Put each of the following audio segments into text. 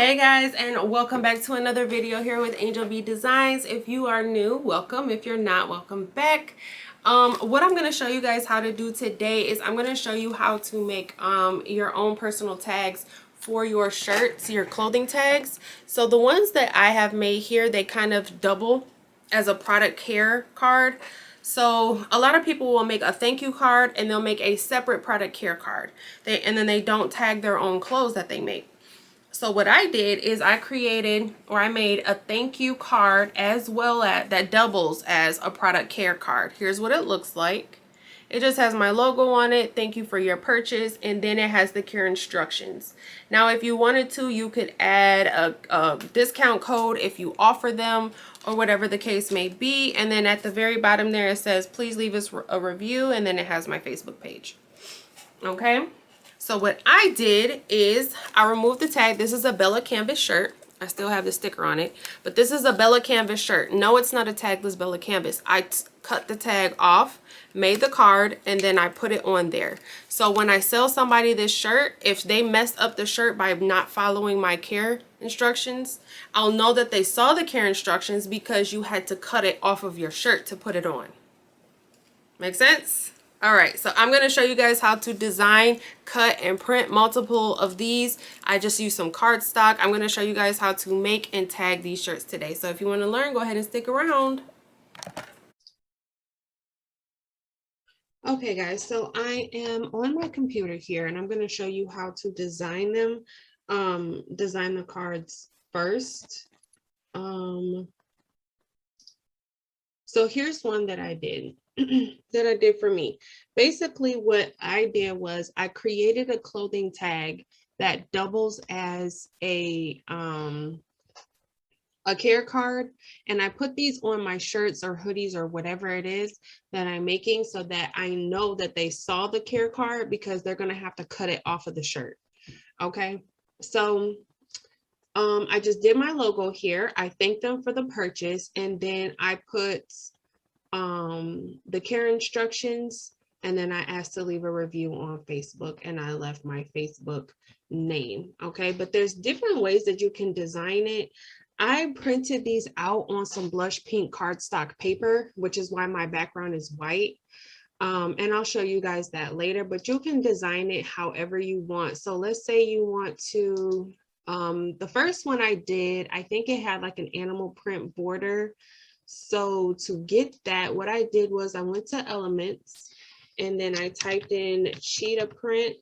Hey guys, and welcome back to another video here with Angel B Designs. If you are new, welcome. If you're not, welcome back. What I'm going to show you guys how to do today is I'm going to show you how to make your own personal tags for your shirts, your clothing tags. So the ones that I have made here, they kind of double as a product care card. So a lot of people will make a thank you card and they'll make a separate product care card. And then they don't tag their own clothes that they make. So what I did is I made a thank you card as well as that doubles as a product care card. Here's what it looks like. It just has my logo on it. Thank you for your purchase. And then it has the care instructions. Now, if you wanted to, you could add a discount code if you offer them or whatever the case may be. And then at the very bottom there, it says, please leave us a review. And then it has my Facebook page. Okay. So what I did is I removed the tag. This is a Bella Canvas shirt. I still have the sticker on it, but this is a Bella Canvas shirt. No, it's not a tagless Bella Canvas. I cut the tag off, made the card, and then I put it on there. So when I sell somebody this shirt, if they messed up the shirt by not following my care instructions, I'll know that they saw the care instructions because you had to cut it off of your shirt to put it on. Make sense? All right, so I'm going to show you guys how to design, cut, and print multiple of these. I just used some cardstock. I'm going to show you guys how to make and tag these shirts today. So if you want to learn, go ahead and stick around. Okay, guys, so I am on my computer here, and I'm going to show you how to design them, design the cards first. So here's one that I did. That I did for me. Basically, what I did was I created a clothing tag that doubles as a care card, and I put these on my shirts or hoodies or whatever it is that I'm making so that I know that they saw the care card because they're going to have to cut it off of the shirt. Okay, so I just did my logo here. I thanked them for the purchase, and then I put the care instructions, and then I asked to leave a review on Facebook, and I left my Facebook name. Okay, but there's different ways that you can design it. I printed these out on some blush pink cardstock paper, which is why my background is white. And I'll show you guys that later, but you can design it however you want. So let's say you want to, the first one I did, I think it had like an animal print border. So to get that, what I did was I went to Elements, and then I typed in cheetah print.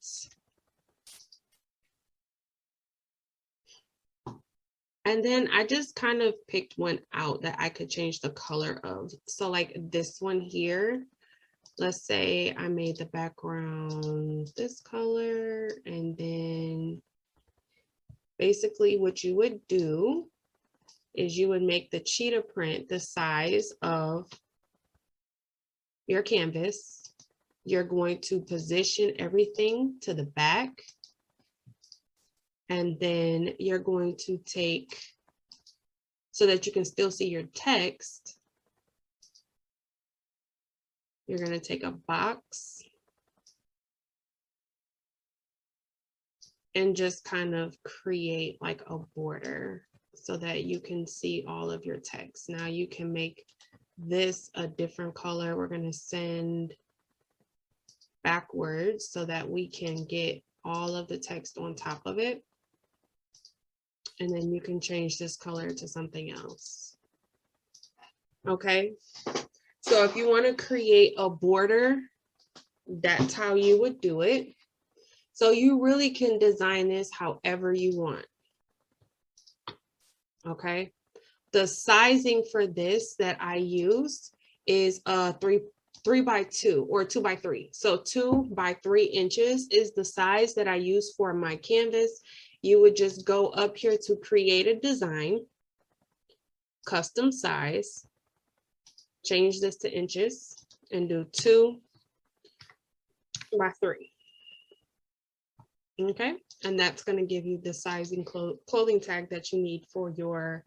And then I just kind of picked one out that I could change the color of. So like this one here, let's say I made the background this color, and then basically what you would do is you would make the cheetah print the size of your canvas. You're going to position everything to the back, and then you're going to take, so that you can still see your text, you're going to take a box and just kind of create like a border so that you can see all of your text. Now you can make this a different color. We're going to send backwards so that we can get all of the text on top of it. And then you can change this color to something else. Okay, so if you want to create a border, that's how you would do it. So you really can design this however you want. Okay, the sizing for this that I used is 3 by 2 or 2 by 3. So 2 by 3 inches is the size that I use for my canvas. You would just go up here to create a design, custom size, change this to inches, and do 2 by 3. Okay, and that's going to give you the sizing clothing tag that you need for your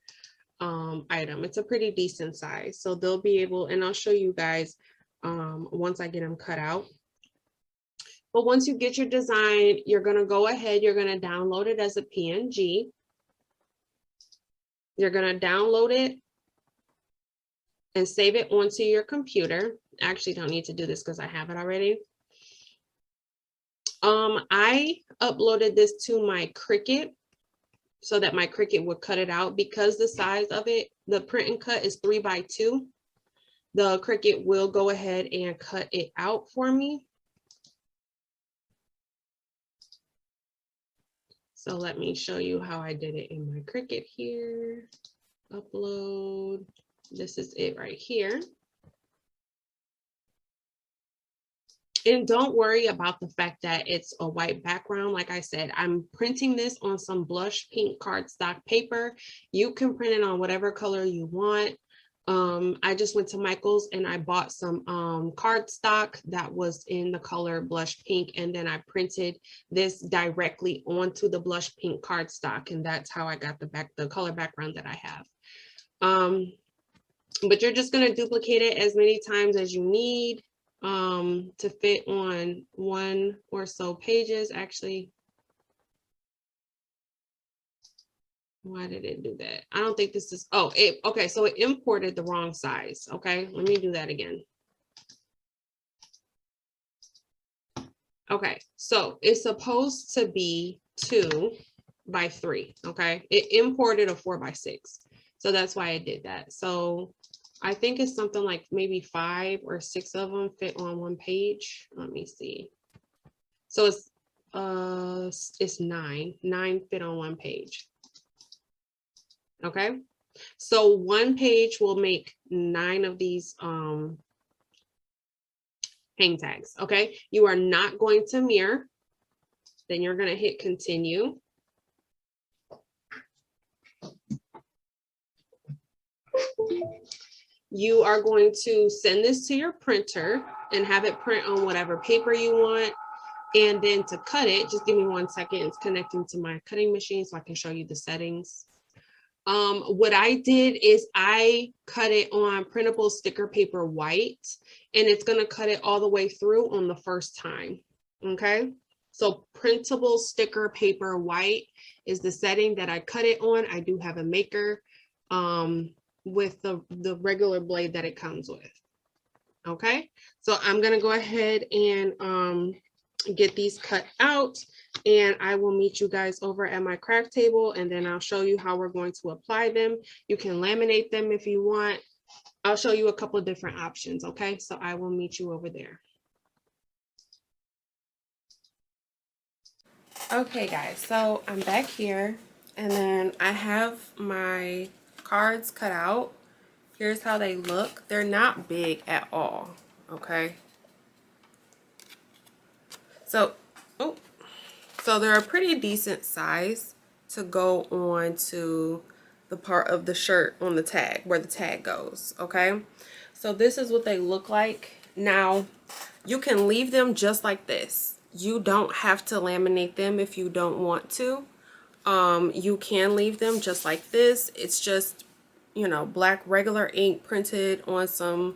item. It's a pretty decent size, so they'll be able, and I'll show you guys once I get them cut out. But once you get your design, you're going to go ahead, you're going to download it as a PNG. You're going to download it and save it onto your computer. I actually don't need to do this because I have it already. I uploaded this to my Cricut so that my Cricut would cut it out, because the size of it, the print and cut is 3x2. The Cricut will go ahead and cut it out for me. So let me show you how I did it in my Cricut here. Upload. This is it right here. And don't worry about the fact that it's a white background. Like I said, I'm printing this on some blush pink cardstock paper. You can print it on whatever color you want. I just went to Michael's and I bought some cardstock that was in the color blush pink, and then I printed this directly onto the blush pink cardstock, and that's how I got the color background that I have. But you're just going to duplicate it as many times as you need to fit on one or so pages. Actually, why did it do that? I don't think this is, oh, okay, so it imported the wrong size. Okay, let me do that again. Okay, so it's supposed to be 2x3. Okay, it imported a 4x6, so that's why I did that. So I think it's something like maybe 5 or 6 of them fit on one page. Let me see. So it's 9 fit on one page. Okay, so one page will make 9 of these hang tags. Okay, you are not going to mirror. Then you're going to hit continue. You are going to send this to your printer and have it print on whatever paper you want. And then to cut it, just give me 1 second. It's connecting to my cutting machine so I can show you the settings. What I did is I cut it on printable sticker paper white, and it's going to cut it all the way through on the first time. Okay, so printable sticker paper white is the setting that I cut it on. I do have a maker with the regular blade that it comes with. Okay, so I'm going to go ahead and get these cut out, and I will meet you guys over at my craft table, and then I'll show you how we're going to apply them. You can laminate them if you want. I'll show you a couple of different options. Okay, so I will meet you over there. Okay guys, so I'm back here, and then I have my cards cut out. Here's how they look. They're not big at all. Okay, so they're a pretty decent size to go on to the part of the shirt on the tag, where the tag goes. Okay, so this is what they look like. Now you can leave them just like this. You don't have to laminate them if you don't want to. You can leave them just like this. It's just, you know, black regular ink printed on some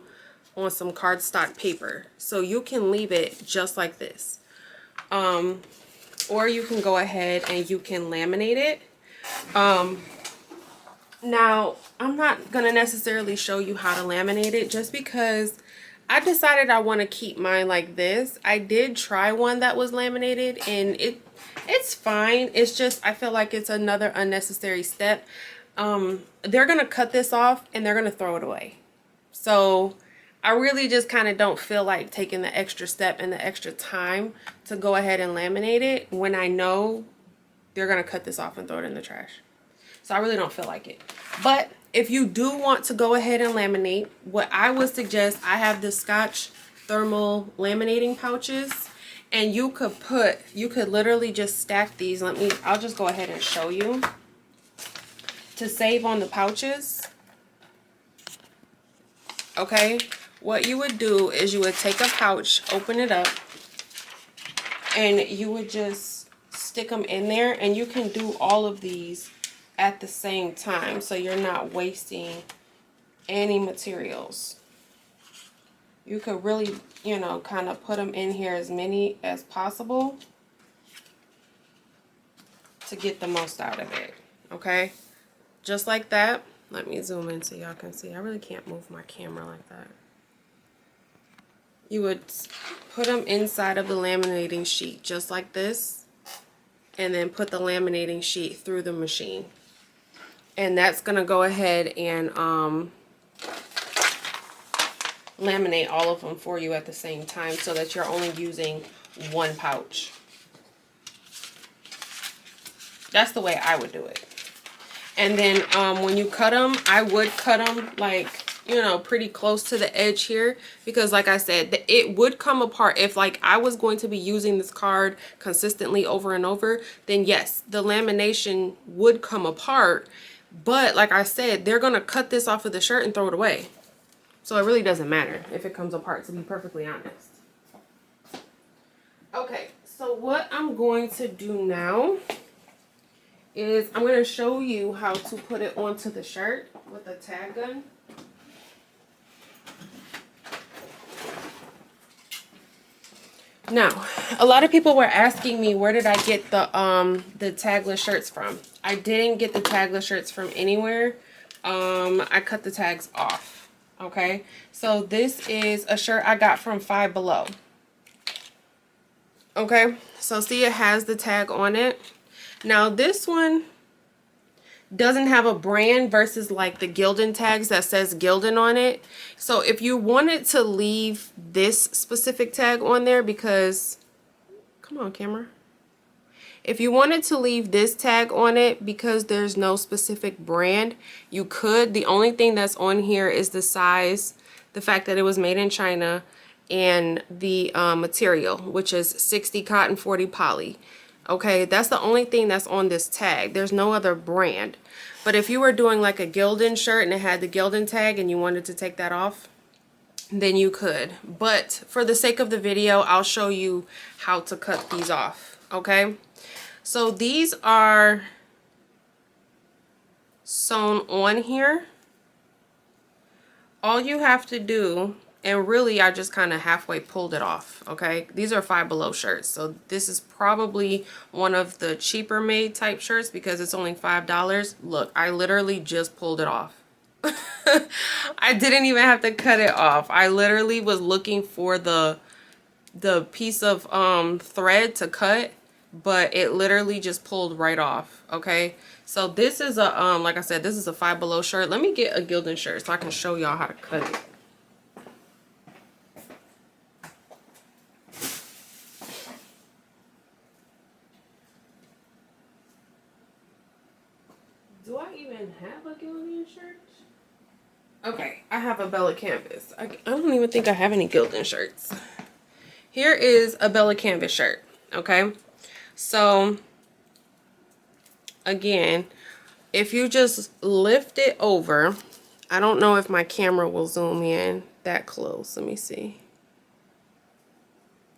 cardstock paper. So you can leave it just like this. Or you can go ahead and you can laminate it. Now, I'm not going to necessarily show you how to laminate it just because I decided I want to keep mine like this. I did try one that was laminated, and it's fine. It's just I feel like it's another unnecessary step. They're going to cut this off and they're going to throw it away. So I really just kind of don't feel like taking the extra step and the extra time to go ahead and laminate it when I know they're going to cut this off and throw it in the trash. So I really don't feel like it. But if you do want to go ahead and laminate, what I would suggest, I have the Scotch thermal laminating pouches, and you could literally just stack these. I'll just go ahead and show you. To save on the pouches, okay, what you would do is you would take a pouch, open it up, and you would just stick them in there, and you can do all of these at the same time, so you're not wasting any materials. You could really, you know, kind of put them in here as many as possible to get the most out of it. Okay, just like that. Let me zoom in so y'all can see. I really can't move my camera like that. You would put them inside of the laminating sheet just like this, and then put the laminating sheet through the machine. And that's gonna go ahead and laminate all of them for you at the same time, so that you're only using one pouch. That's the way I would do it. And then when you cut them, I would cut them like, you know, pretty close to the edge here, because like I said, it would come apart. If like I was going to be using this card consistently over and over, then yes, the lamination would come apart. But like I said, they're gonna cut this off of the shirt and throw it away, so it really doesn't matter if it comes apart, to be perfectly honest. Okay, so what I'm going to do now is I'm going to show you how to put it onto the shirt with a tag gun. Now, a lot of people were asking me, where did I get the tagless shirts from? I didn't get the tagless shirts from anywhere. I cut the tags off. Okay, so this is a shirt I got from Five Below. Okay, so see, it has the tag on it. Now this one doesn't have a brand versus like the Gildan tags that says Gildan on it. So if you wanted to leave this specific tag on there, because, come on camera. If you wanted to leave this tag on it because there's no specific brand, you could. The only thing that's on here is the size, the fact that it was made in China, and the material, which is 60 cotton, 40 poly. Okay, that's the only thing that's on this tag. There's no other brand. But if you were doing like a Gildan shirt and it had the Gildan tag and you wanted to take that off, then you could. But for the sake of the video, I'll show you how to cut these off. Okay, so these are sewn on here. All you have to do, and really I just kind of halfway pulled it off. Okay, these are Five Below shirts, so this is probably one of the cheaper made type shirts because it's only $5. Look, I literally just pulled it off. I didn't even have to cut it off. I literally was looking for the piece of thread to cut, but it literally just pulled right off. Okay, so this is a like I said, this is a Five Below shirt. Let me get a Gildan shirt so I can show y'all how to cut it. Do I even have a Gildan shirt? Okay, I have a Bella Canvas. I don't even think I have any Gildan shirts. Here is a Bella Canvas shirt. Okay, so again, if you just lift it over, I don't know if my camera will zoom in that close. Let me see.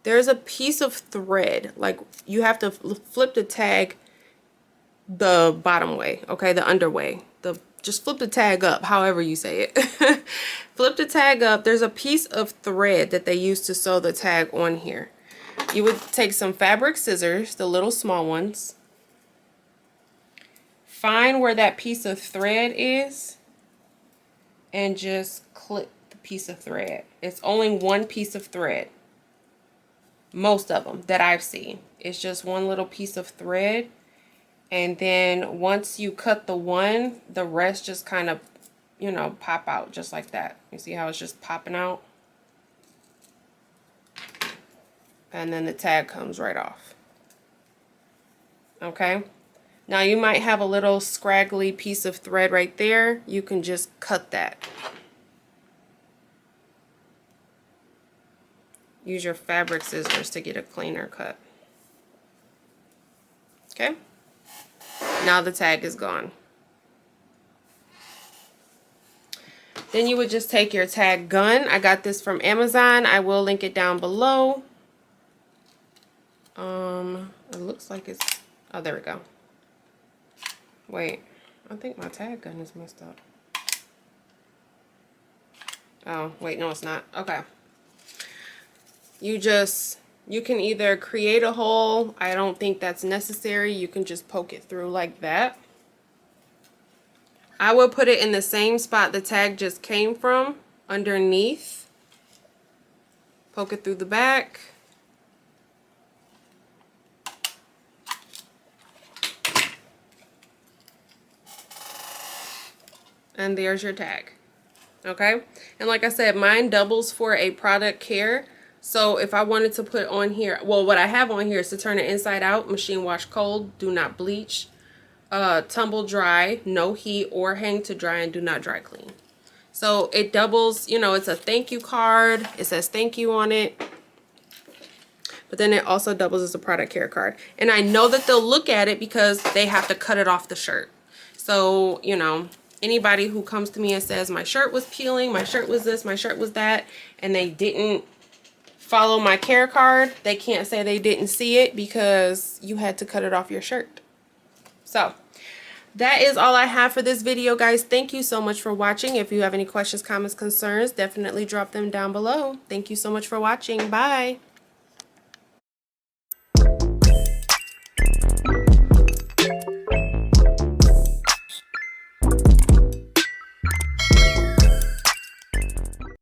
There's a piece of thread, like you have to flip the tag the bottom way, okay, the underway. Just flip the tag up, however you say it. Flip the tag up. There's a piece of thread that they use to sew the tag on here. You would take some fabric scissors, the little small ones. Find where that piece of thread is and just clip the piece of thread. It's only one piece of thread. Most of them that I've seen. It's just one little piece of thread. And then once you cut the one, the rest just kind of, you know, pop out just like that. You see how it's just popping out? And then the tag comes right off. Okay. Now you might have a little scraggly piece of thread right there. You can just cut that. Use your fabric scissors to get a cleaner cut. Okay. Now the tag is gone. Then you would just take your tag gun. I got this from Amazon. I will link it down below. It looks like it's, oh, there we go. Wait, I think my tag gun is messed up. Oh, wait, no, it's not. Okay. You can either create a hole. I don't think that's necessary. You can just poke it through like that. I will put it in the same spot the tag just came from, underneath. Poke it through the back. And there's your tag. Okay, and like I said, mine doubles for a product care. So if I wanted to put on here, well, what I have on here is to turn it inside out, machine wash cold, do not bleach, tumble dry, no heat, or hang to dry, and do not dry clean. So it doubles, you know, it's a thank you card. It says thank you on it. But then it also doubles as a product care card. And I know that they'll look at it because they have to cut it off the shirt. So, you know, anybody who comes to me and says my shirt was peeling, my shirt was this, my shirt was that, and they didn't follow my care card, they can't say they didn't see it because you had to cut it off your shirt. So that is all I have for this video, guys. Thank you so much for watching. If you have any questions, comments, concerns, definitely drop them down below. Thank you so much for watching. Bye.